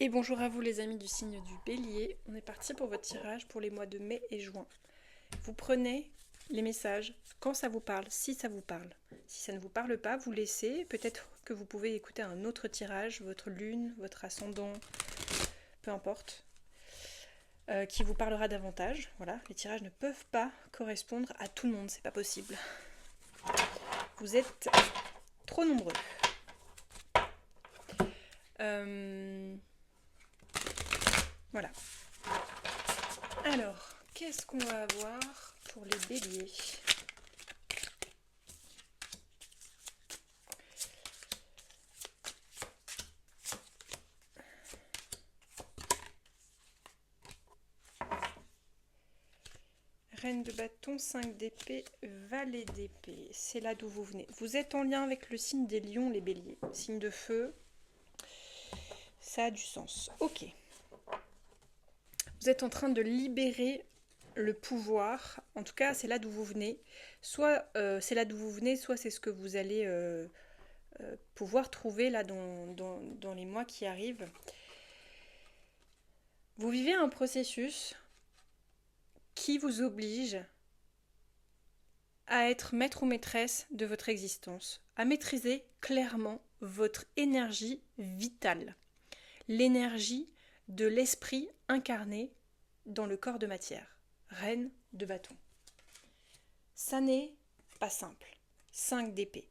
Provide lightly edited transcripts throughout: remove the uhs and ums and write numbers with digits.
Et bonjour à vous les amis du signe du Bélier, on est parti pour votre tirage pour les mois de mai et juin. Vous prenez les messages quand ça vous parle, si ça vous parle. Si ça ne vous parle pas, vous laissez, peut-être que vous pouvez écouter un autre tirage, votre lune, votre ascendant, peu importe, qui vous parlera davantage. Voilà, les tirages ne peuvent pas correspondre à tout le monde, c'est pas possible. Vous êtes trop nombreux. Voilà. Alors, qu'est-ce qu'on va avoir pour les béliers? Reine de bâton, 5 d'épée, valet d'épée. C'est là d'où vous venez. Vous êtes en lien avec le signe des lions, les béliers. Signe de feu, ça a du sens. Ok. Vous êtes en train de libérer le pouvoir. En tout cas, c'est là d'où vous venez. Soit c'est là d'où vous venez, soit c'est ce que vous allez pouvoir trouver là dans les mois qui arrivent. Vous vivez un processus qui vous oblige à être maître ou maîtresse de votre existence, à maîtriser clairement votre énergie vitale, l'énergie de l'esprit incarné dans le corps de matière, reine de bâton. Ça n'est pas simple. 5 d'épée.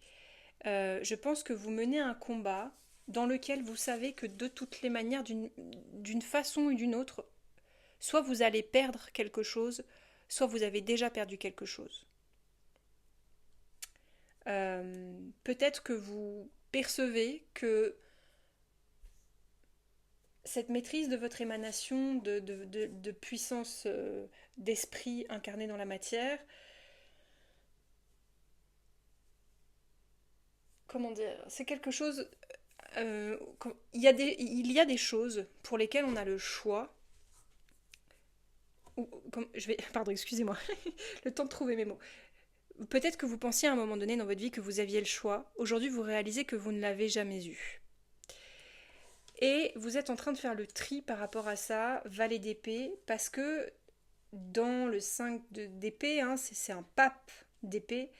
Je pense que vous menez un combat dans lequel vous savez que de toutes les manières, d'une façon ou d'une autre, soit vous allez perdre quelque chose, soit vous avez déjà perdu quelque chose. Peut-être que vous percevez que cette maîtrise de votre émanation de puissance d'esprit incarnée dans la matière, comment dire, c'est quelque chose... il y a des choses pour lesquelles on a le choix. Pardon, excusez-moi, le temps de trouver mes mots. Peut-être que vous pensiez à un moment donné dans votre vie que vous aviez le choix. Aujourd'hui, vous réalisez que vous ne l'avez jamais eu. Et vous êtes en train de faire le tri par rapport à ça, valet d'épée, parce que dans le 5 d'épée, hein, c'est un pape d'épée,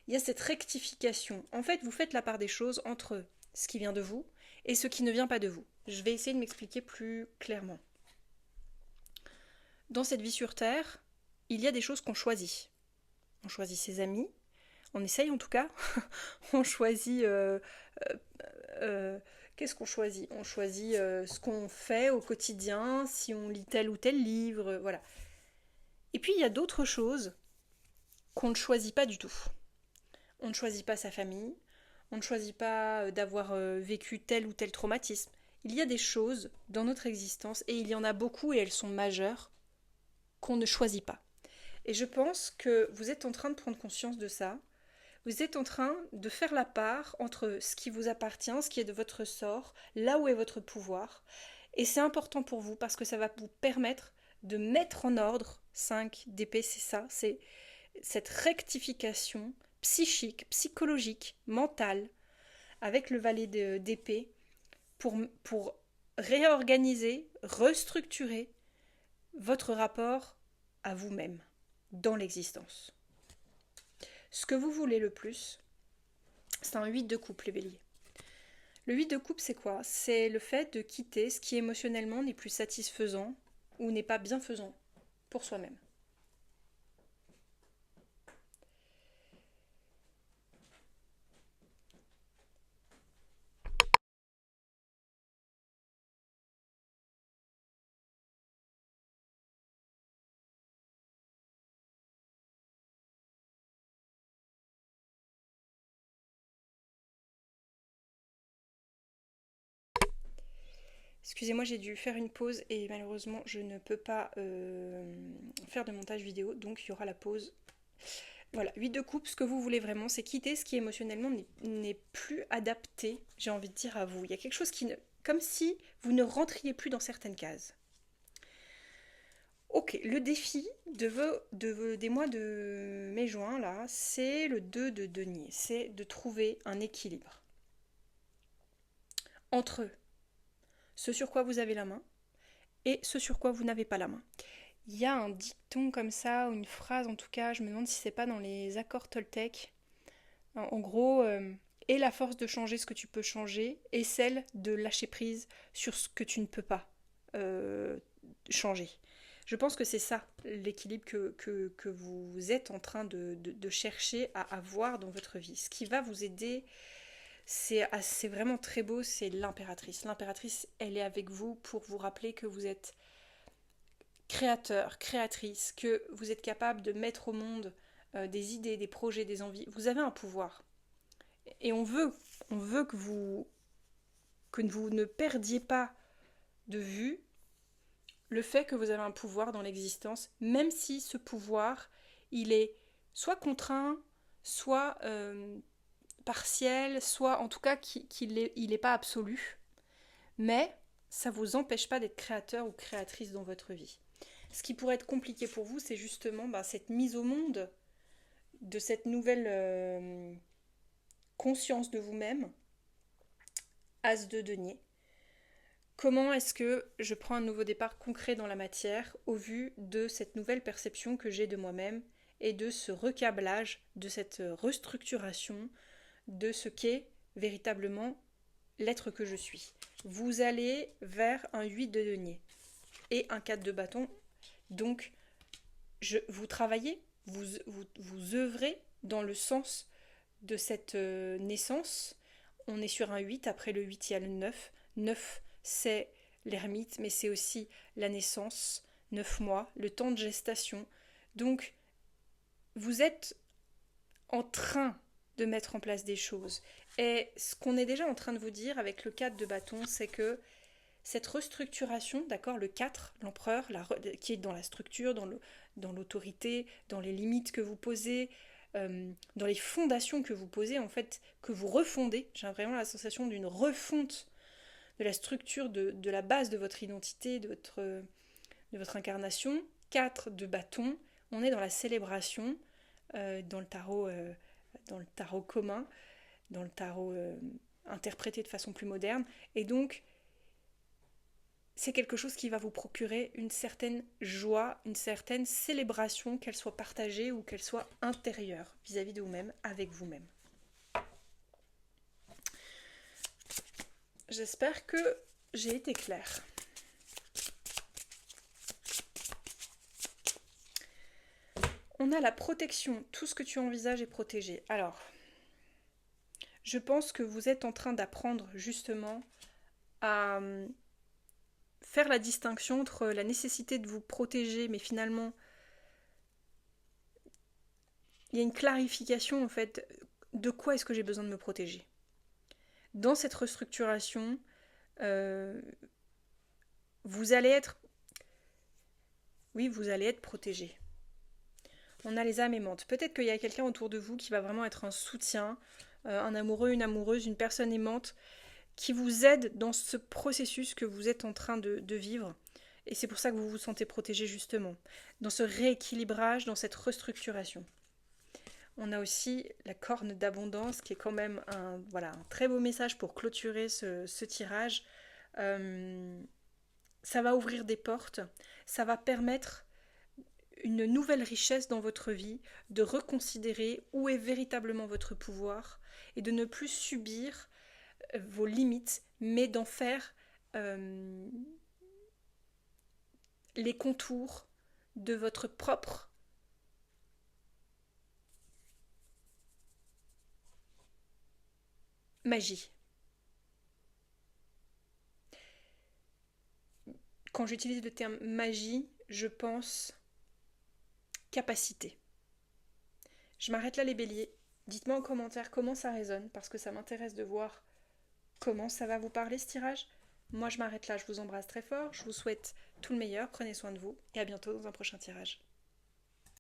il y a cette rectification. En fait, vous faites la part des choses entre ce qui vient de vous et ce qui ne vient pas de vous. Je vais essayer de m'expliquer plus clairement. Dans cette vie sur Terre, il y a des choses qu'on choisit. On choisit ses amis, on essaye en tout cas, on choisit... qu'est-ce qu'on choisit? On choisit ce qu'on fait au quotidien, si on lit tel ou tel livre, voilà. Et puis il y a d'autres choses qu'on ne choisit pas du tout. On ne choisit pas sa famille, on ne choisit pas d'avoir vécu tel ou tel traumatisme. Il y a des choses dans notre existence, et il y en a beaucoup et elles sont majeures, qu'on ne choisit pas. Et je pense que vous êtes en train de prendre conscience de ça. Vous êtes en train de faire la part entre ce qui vous appartient, ce qui est de votre sort, là où est votre pouvoir. Et c'est important pour vous parce que ça va vous permettre de mettre en ordre 5 d'épée, c'est ça, c'est cette rectification psychique, psychologique, mentale, avec le valet d'épée, pour réorganiser, restructurer votre rapport à vous-même dans l'existence. Ce que vous voulez le plus, c'est un 8 de coupe, les béliers. Le 8 de coupe, c'est quoi? C'est le fait de quitter ce qui émotionnellement n'est plus satisfaisant ou n'est pas bienfaisant pour soi-même. Excusez-moi, j'ai dû faire une pause et malheureusement, je ne peux pas faire de montage vidéo, donc il y aura la pause. Voilà, 8 de coupe, ce que vous voulez vraiment, c'est quitter ce qui émotionnellement n'est plus adapté, j'ai envie de dire, à vous. Il y a quelque chose qui ne... comme si vous ne rentriez plus dans certaines cases. Ok, le défi des mois de mai-juin, là, c'est le 2 de denier. C'est de trouver un équilibre entre ce sur quoi vous avez la main et ce sur quoi vous n'avez pas la main. Il y a un dicton comme ça, ou une phrase en tout cas, je me demande si c'est pas dans les accords Toltec. En gros, et la force de changer ce que tu peux changer, et celle de lâcher prise sur ce que tu ne peux pas changer. Je pense que c'est ça l'équilibre que vous êtes en train de chercher à avoir dans votre vie. Ce qui va vous aider, c'est vraiment très beau, c'est l'impératrice. L'impératrice, elle est avec vous pour vous rappeler que vous êtes créateur, créatrice, que vous êtes capable de mettre au monde des idées, des projets, des envies. Vous avez un pouvoir. Et on veut que vous ne perdiez pas de vue le fait que vous avez un pouvoir dans l'existence, même si ce pouvoir, il est soit contraint, soit partiel, soit en tout cas qu'il n'est pas absolu. Mais ça ne vous empêche pas d'être créateur ou créatrice dans votre vie. Ce qui pourrait être compliqué pour vous, c'est justement cette mise au monde de cette nouvelle conscience de vous-même, As de denier. Comment est-ce que je prends un nouveau départ concret dans la matière au vu de cette nouvelle perception que j'ai de moi-même et de ce recablage, de cette restructuration de ce qu'est véritablement l'être que je suis. Vous allez vers un 8 de denier et un 4 de bâton. Donc, vous travaillez, vous œuvrez dans le sens de cette naissance. On est sur un 8, après le 8 il y a le 9. 9 c'est l'ermite, mais c'est aussi la naissance, 9 mois, le temps de gestation. Donc, vous êtes en train de mettre en place des choses. Et ce qu'on est déjà en train de vous dire avec le 4 de bâton, c'est que cette restructuration, d'accord, le 4, l'empereur, qui est dans la structure, dans l'autorité, dans les limites que vous posez, dans les fondations que vous posez, en fait, que vous refondez. J'ai vraiment la sensation d'une refonte de la structure, de la base de votre identité, de votre incarnation. 4 de bâton, on est dans la célébration, dans le tarot commun, dans le tarot interprété de façon plus moderne. Et donc, c'est quelque chose qui va vous procurer une certaine joie, une certaine célébration, qu'elle soit partagée ou qu'elle soit intérieure vis-à-vis de vous-même, avec vous-même. J'espère que j'ai été claire. On a la protection, tout ce que tu envisages est protégé. Alors, je pense que vous êtes en train d'apprendre justement à faire la distinction entre la nécessité de vous protéger, mais finalement, il y a une clarification en fait de quoi est-ce que j'ai besoin de me protéger. Dans cette restructuration, vous allez être protégé. On a les âmes aimantes. Peut-être qu'il y a quelqu'un autour de vous qui va vraiment être un soutien, un amoureux, une amoureuse, une personne aimante, qui vous aide dans ce processus que vous êtes en train de vivre. Et c'est pour ça que vous vous sentez protégé justement, dans ce rééquilibrage, dans cette restructuration. On a aussi la corne d'abondance qui est quand même un très beau message pour clôturer ce tirage. Ça va ouvrir des portes, ça va permettre une nouvelle richesse dans votre vie, de reconsidérer où est véritablement votre pouvoir et de ne plus subir vos limites, mais d'en faire les contours de votre propre magie. Quand j'utilise le terme magie, je pense capacité. Je m'arrête là les béliers. Dites-moi en commentaire comment ça résonne, parce que ça m'intéresse de voir comment ça va vous parler ce tirage. Moi je m'arrête là, je vous embrasse très fort, je vous souhaite tout le meilleur, prenez soin de vous et à bientôt dans un prochain tirage.